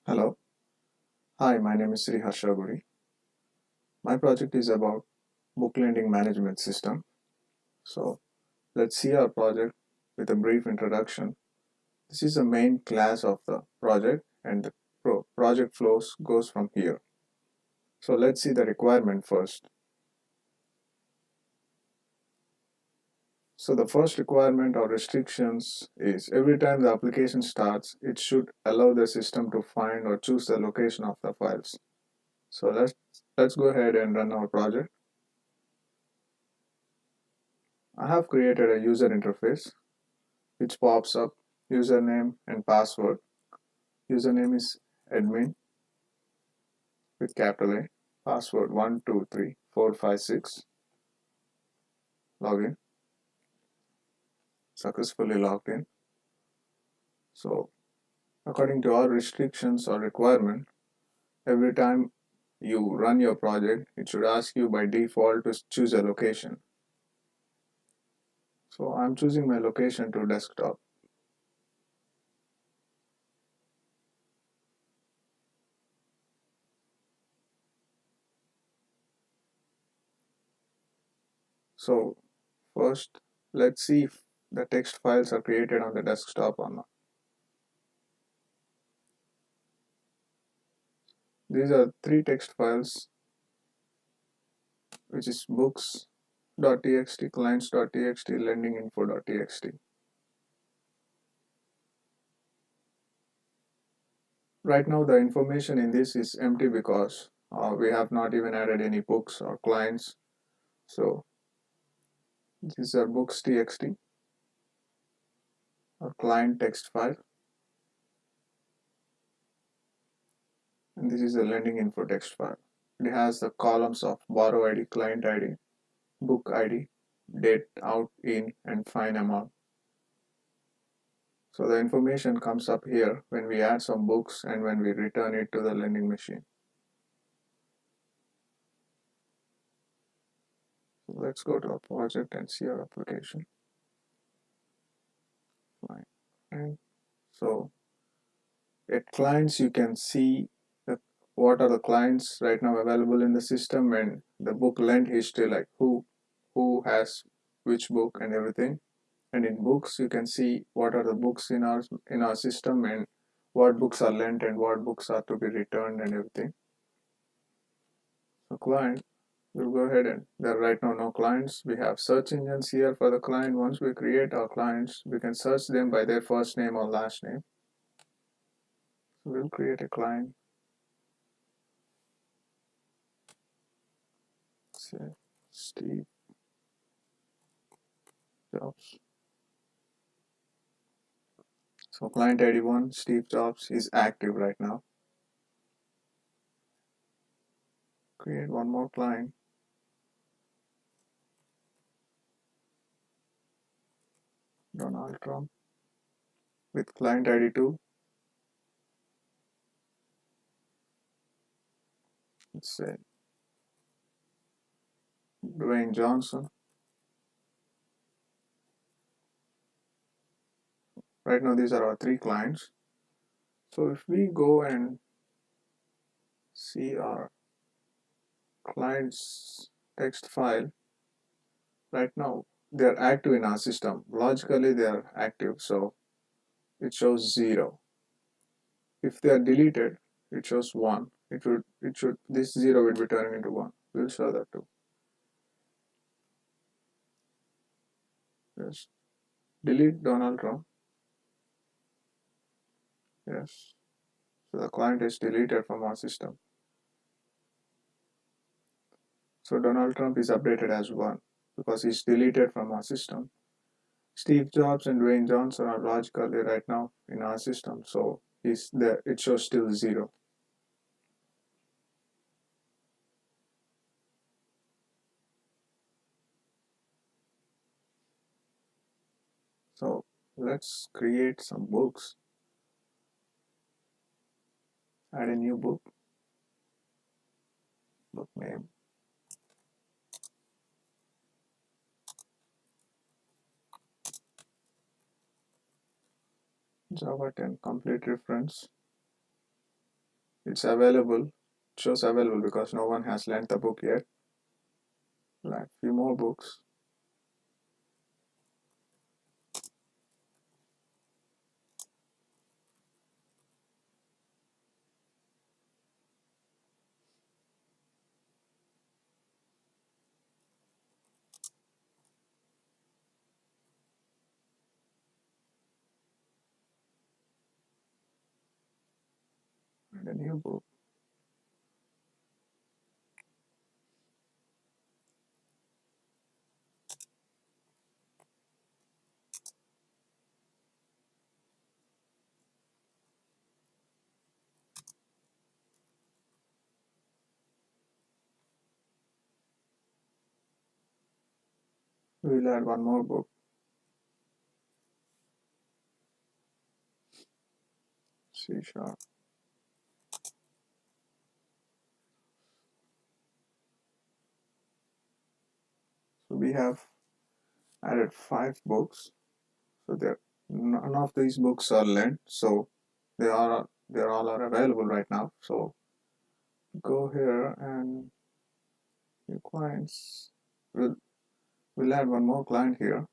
Hello. Hi, my name is Sri Harshaguri. My project is about book lending management system. So let's see our project with a brief introduction. This is the main class of the project and the project flows goes from here. So let's see the requirement first. So the first requirement or restrictions is every time the application starts, it should allow the system to find or choose the location of the files. So let's go ahead and run our project. I have created a user interface which pops up username and password. Username is admin with capital A, password 123456. Login, successfully logged in. So according to our restrictions or requirement, every time you run your project, it should ask you by default to choose a location. So I'm choosing my location to desktop. So first, let's see if the text files are created on the desktop or not. These are three text files, which is books.txt, clients.txt, lendinginfo.txt. Right now the information in this is empty because we have not even added any books or clients. So these are books.txt or client text file, and this is the lending info text file. It has the columns of borrow ID, client ID, book ID, date, out, in, and fine amount. So the information comes up here when we add some books and when we return it to the lending machine. So let's go to our project and see our application. Fine. And so at clients, you can see what are the clients right now available in the system and the book lent history, like who has which book and everything. And in books, you can see what are the books in our system and what books are lent and what books are to be returned and everything. So client, we'll go ahead and there are right now no clients. We have search engines here for the client. Once we create our clients, we can search them by their first name or last name. So we'll create a client. Say Steve Jobs. So client ID 1, Steve Jobs, is active right now. Create one more client. Donald Trump with client ID 2. Let's say Dwayne Johnson. Right now these are our three clients. So if we go and see our client's text file, right now they are active in our system. Logically they are active, so it shows 0. If they are deleted, it shows 1. It should this 0 will be turning into 1. We'll show that too. Yes. Delete Donald Trump. Yes. So the client is deleted from our system. So Donald Trump is updated as 1 because he's deleted from our system. Steve Jobs and Dwayne Johnson are logically right now in our system, so he's there. It shows still 0. So let's create some books. Add a new book. Book name. Java 10 complete reference. it's available, it shows available because no one has lent the book yet. Like few more books. And a new book. We'll add one more book. C sharp. So we have added 5 books. So there, none of these books are lent. So they all are available right now. So go here and new clients. We'll add one more client here.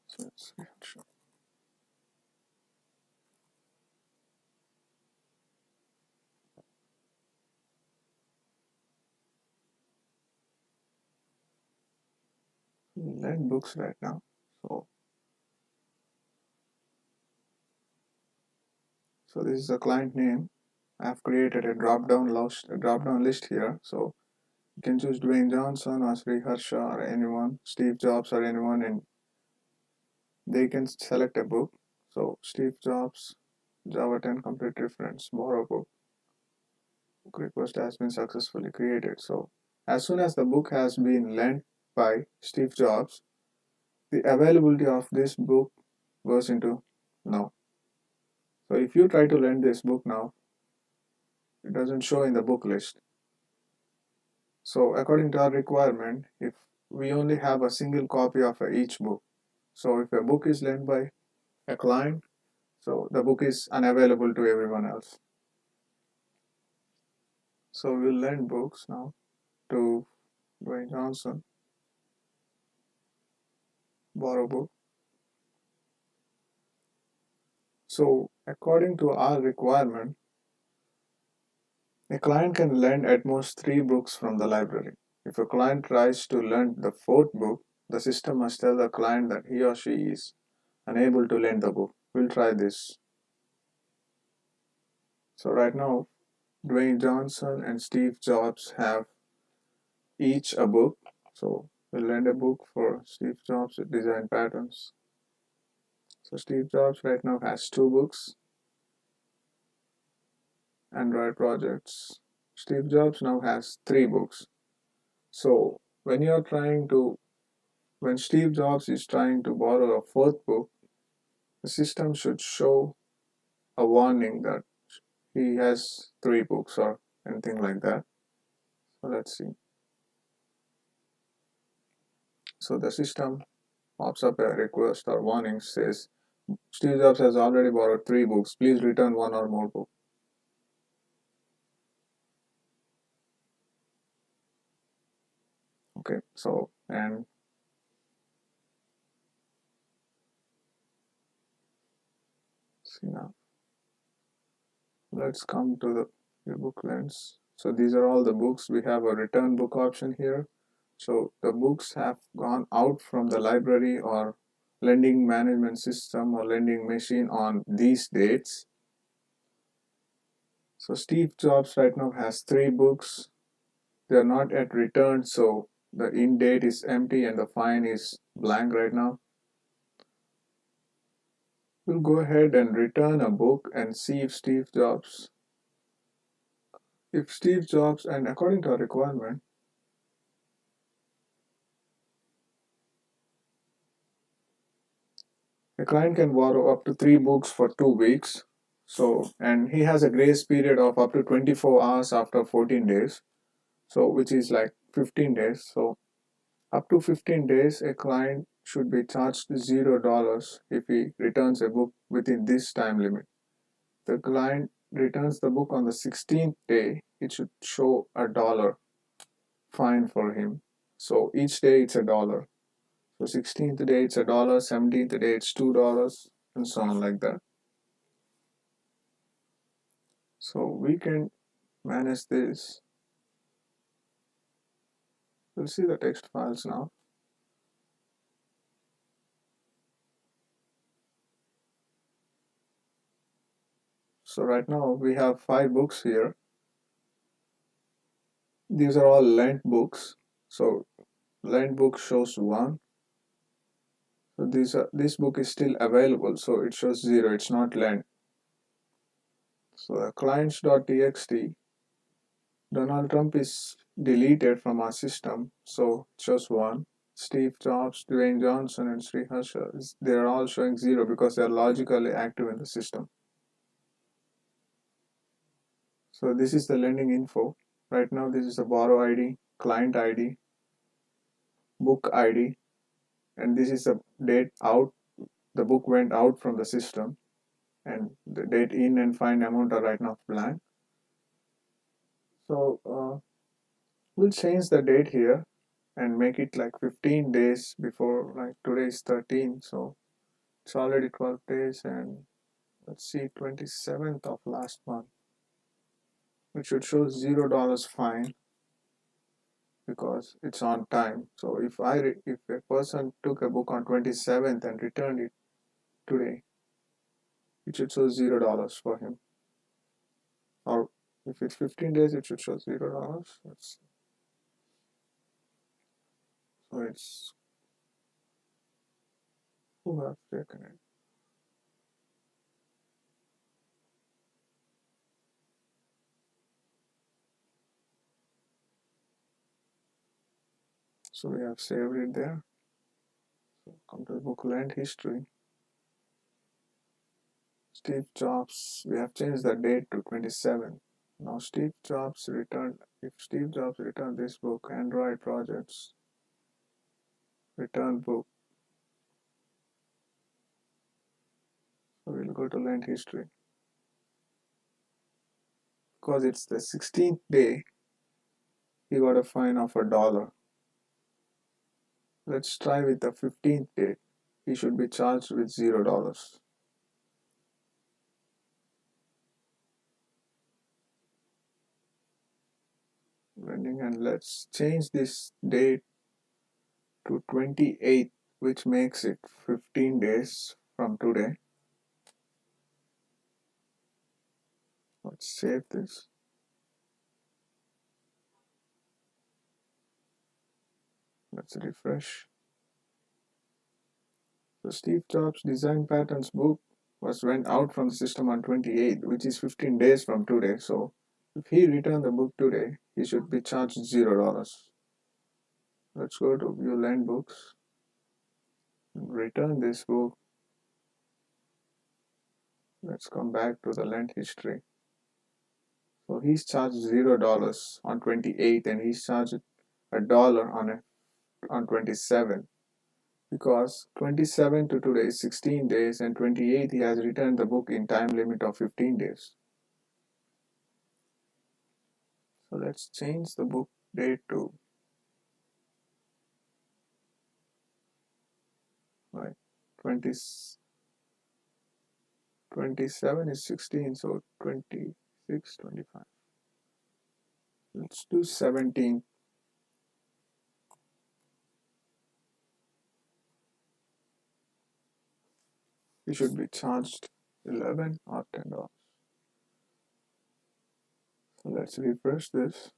So let's see. Lent books right now. So this is a client name. I've created a drop-down list here. So you can choose Dwayne Johnson or Sri Harsha or anyone, Steve Jobs or anyone, and they can select a book. So Steve Jobs, Java 10 complete reference, borrow book. Book request has been successfully created. So as soon as the book has been lent by Steve Jobs, the availability of this book goes into now. So if you try to lend this book now, it doesn't show in the book list. So according to our requirement, if we only have a single copy of each book, so if a book is lent by a client, so the book is unavailable to everyone else. So we'll lend books now to Dwayne Johnson, borrow book. So according to our requirement, a client can lend at most 3 books from the library. If a client tries to lend the 4th book, the system must tell the client that he or she is unable to lend the book. We'll try this. So right now, Dwayne Johnson and Steve Jobs have each a book. So we'll lend a book for Steve Jobs with design patterns. So Steve Jobs right now has 2 books, Android projects. Steve Jobs now has 3 books. So when Steve Jobs is trying to borrow a 4th book, the system should show a warning that he has 3 books or anything like that. So let's see. So the system pops up a request or warning, says Steve Jobs has already borrowed 3 books. Please return 1 or more book. Okay, so and see now. Let's come to the book lens. So these are all the books. We have a return book option here. So the books have gone out from the library or lending management system or lending machine on these dates. So Steve Jobs right now has 3 books. They are not yet returned, so the in date is empty and the fine is blank right now. We'll go ahead and return a book and see if Steve Jobs, and according to our requirement, a client can borrow up to 3 books for 2 weeks. So, and he has a grace period of up to 24 hours after 14 days. So, which is like 15 days. So, up to 15 days, a client should be charged $0 if he returns a book within this time limit. The client returns the book on the 16th day, it should show a dollar fine for him. So each day it's a dollar. So 16th day it's a dollar, 17th day it's $2, and so on like that. So we can manage this. We'll see the text files now. So right now we have 5 books here. These are all lent books. So lent book shows 1. So this book is still available, so it shows 0. It's not lent. So the clients.txt, Donald Trump is deleted from our system, so it shows 1. Steve Jobs, Dwayne Johnson, and Sri Harsha, they're all showing 0 because they're logically active in the system. So this is the lending info. Right now this is a borrow ID, client ID, book ID, and this is the date out. The book went out from the system, and the date in and fine amount are right now blank. So we'll change the date here and make it like 15 days before, like today is 13, so it's already 12 days, and let's see, 27th of last month, which should show $0 fine because it's on time. So if a person took a book on 27th and returned it today, it should show $0 for him. Or if it's 15 days, it should show $0. So it's who have taken it. So we have saved it there. So come to the book lent history. Steve Jobs, we have changed the date to 27. Now Steve Jobs returned, if Steve Jobs returned this book, Android projects, return book. So we'll go to lent history. Because it's the 16th day, he got a fine of $1. Let's try with the 15th day. He should be charged with $0. And let's change this date to 28th, which makes it 15 days from today. Let's save this. Let's refresh. The Steve Jobs Design Patterns book went out from the system on 28th, which is 15 days from today. So if he returned the book today, he should be charged $0. Let's go to view lent books and return this book. Let's come back to the lent history. So he's charged $0 on 28th, and he's charged $1 on 27th, because 27 to today is 16 days, and 28th he has returned the book in time limit of 15 days. So let's change the book date to like 27 is 16, so 26, 25. Let's do 17. You should be charged 11 or $10. So let's refresh this.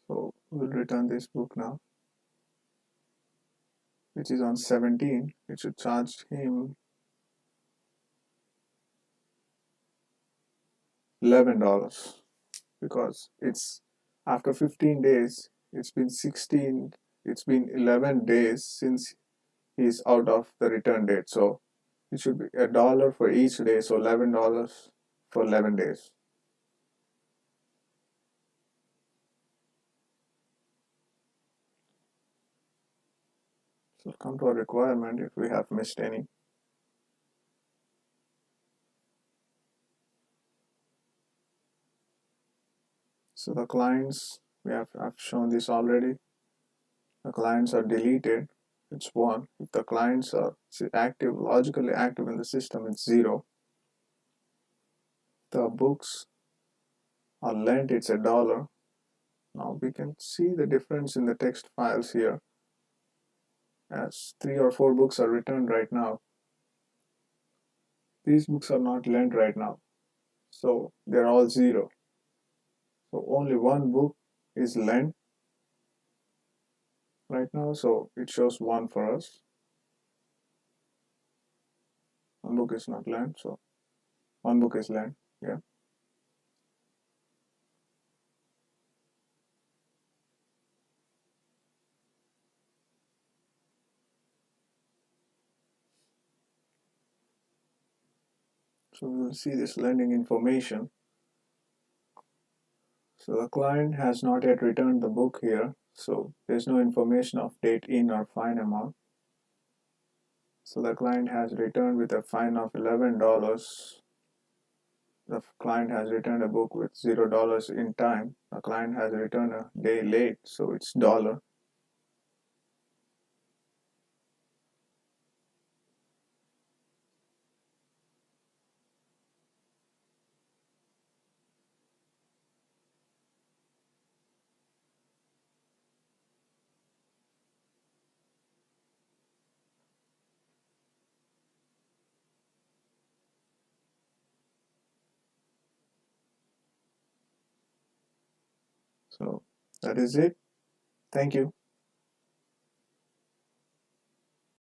So we'll return this book now, which is on 17. It should charge him $11 because it's after 15 days. It's been 16. It's been 11 days since he's out of the return date. So it should be $1 for each day. So $11 for 11 days. So come to a requirement if we have missed any. So the clients, I've shown this already. The clients are deleted, it's 1. If the clients are active, logically active in the system, it's 0. The books are lent, it's $1. Now we can see the difference in the text files here, as 3 or 4 books are returned right now. These books are not lent right now, so they're all 0. So only one book is lent right now, so it shows 1 for us. One book is not lent, so one book is lent. Yeah. So we will see this lending information. So the client has not yet returned the book here, so there's no information of date in or fine amount. So the client has returned with a fine of $11. The client has returned a book with $0 in time. The client has returned a day late, so it's dollar. So that is it. Thank you.